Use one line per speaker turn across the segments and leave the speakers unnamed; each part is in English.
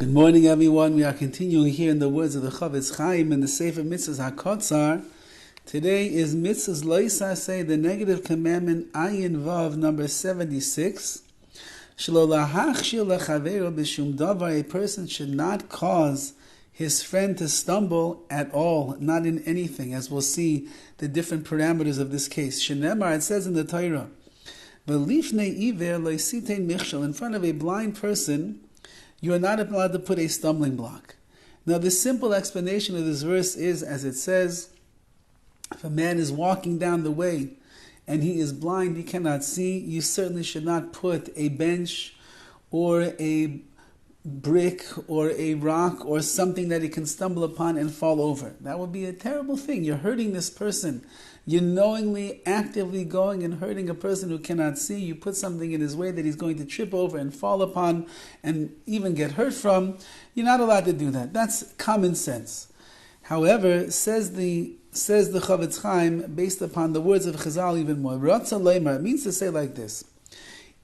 Good morning, everyone. We are continuing here in the words of the Horowitz in the Sefer HaMitzvos HaKotzar. Today is Mitzvah's Loisaseh, the negative commandment, Ayin Vav, number 76. Shelo lahachshir lechaveiro b'shum davar, a person should not cause his friend to stumble at all, not in anything, as we'll see the different parameters of this case. Shenemar, it says in the Torah, V'lifnei iver loisitein michshel, in front of a blind person, you are not allowed to put a stumbling block. Now, the simple explanation of this verse is, as it says, if a man is walking down the way and he is blind, he cannot see, you certainly should not put a bench or a brick or a rock or something that he can stumble upon and fall over. That would be a terrible thing. You're hurting this person. You're knowingly, actively going and hurting a person who cannot see. You put something in his way that he's going to trip over and fall upon and even get hurt from. You're not allowed to do that. That's common sense. However, says the Horowitz, based upon the words of Chazal even more, it means to say like this: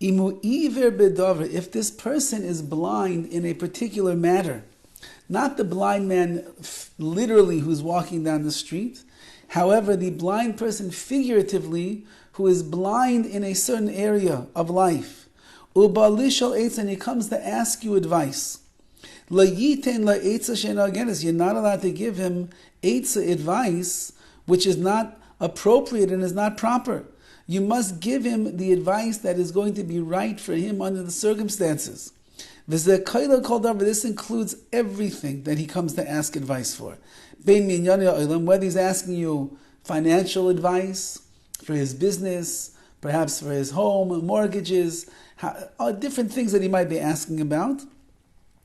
if this person is blind in a particular matter, not the blind man literally who's walking down the street, however, the blind person figuratively who is blind in a certain area of life, and he comes to ask you advice. You're not allowed to give him advice which is not appropriate and is not proper. You must give him the advice that is going to be right for him under the circumstances. This includes everything that he comes to ask advice for. Whether he's asking you financial advice for his business, perhaps for his home, mortgages, different things that he might be asking about.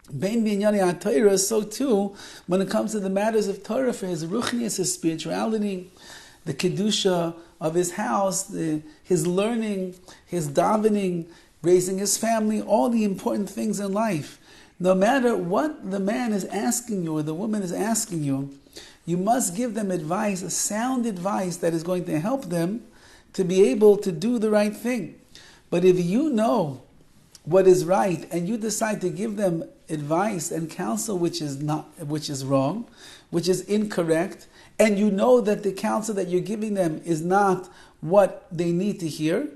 So too, when it comes to the matters of Torah, for his ruchnius, his spirituality, the kedusha of his house, his learning, his davening, raising his family, all the important things in life. No matter what the man is asking you or the woman is asking you, you must give them advice, a sound advice that is going to help them to be able to do the right thing. But if you know what is right and you decide to give them advice and counsel which is wrong, which is incorrect, and you know that the counsel that you're giving them is not what they need to hear,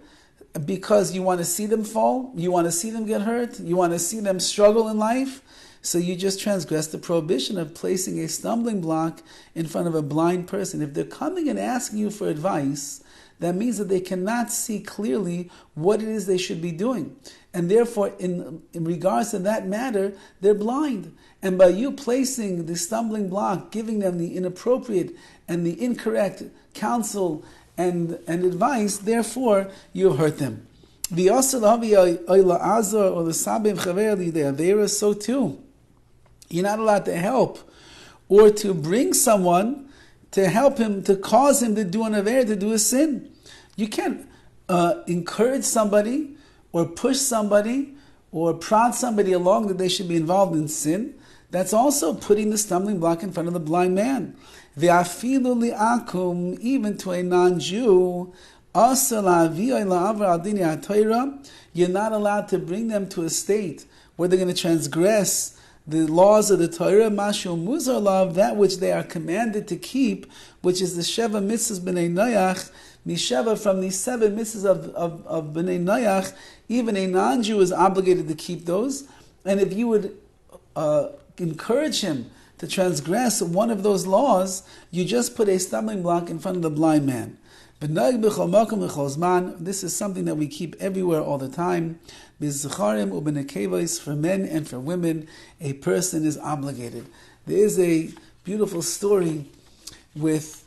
because you want to see them fall, you want to see them get hurt, you want to see them struggle in life, so you just transgress the prohibition of placing a stumbling block in front of a blind person. If they're coming and asking you for advice, that means that they cannot see clearly what it is they should be doing. And therefore, in regards to that matter, they're blind. And by you placing the stumbling block, giving them the inappropriate and the incorrect counsel and advice, therefore, you have hurt them. So too, you're not allowed to help or to bring someone to help him, to cause him to do an aver, to do a sin. You can't encourage somebody or push somebody or prod somebody along that they should be involved in sin. That's also putting the stumbling block in front of the blind man. Ve'afilu li'akum, even to a non-Jew, you're not allowed to bring them to a state where they're going to transgress the laws of the Torah, mashu muzar lav, that which they are commanded to keep, which is the Sheva Mitzvahs B'nei Noach, Misheva, from the 7 mitzvahs of B'nei Noach, even a non-Jew is obligated to keep those. And if you would encourage him to transgress one of those laws, you just put a stumbling block in front of the blind man. This is something that we keep everywhere all the time. For men and for women, a person is obligated. There is a beautiful story with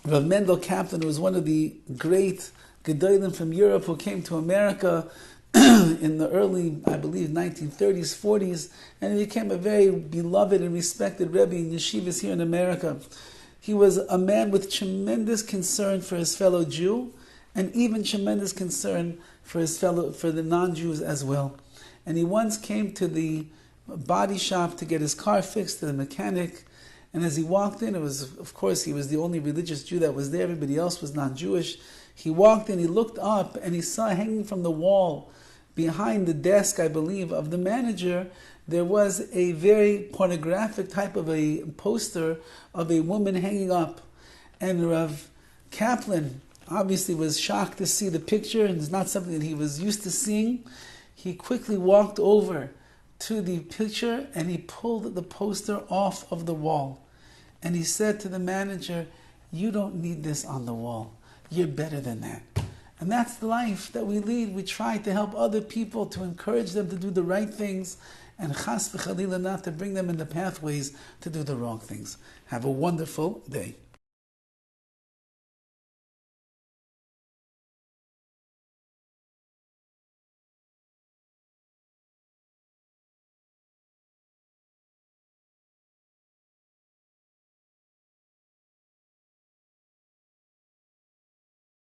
Rav Mendel Kaplan, who was one of the great Gedolim from Europe who came to America in the early, I believe, 1930s, 40s, and he became a very beloved and respected Rebbe in yeshivas here in America. He was a man with tremendous concern for his fellow Jew, and even tremendous concern for the non-Jews as well. And he once came to the body shop to get his car fixed, to the mechanic, and as he walked in, he was the only religious Jew that was there, everybody else was non-Jewish. He walked in, he looked up, and he saw hanging from the wall behind the desk, I believe, of the manager, there was a very pornographic type of a poster of a woman hanging up. And Rav Kaplan obviously was shocked to see the picture, and it's not something that he was used to seeing. He quickly walked over to the picture and he pulled the poster off of the wall. And he said to the manager, "You don't need this on the wall. You're better than that." And that's the life that we lead. We try to help other people, to encourage them to do the right things, and chas v'chalila not to bring them in the pathways to do the wrong things. Have a wonderful day.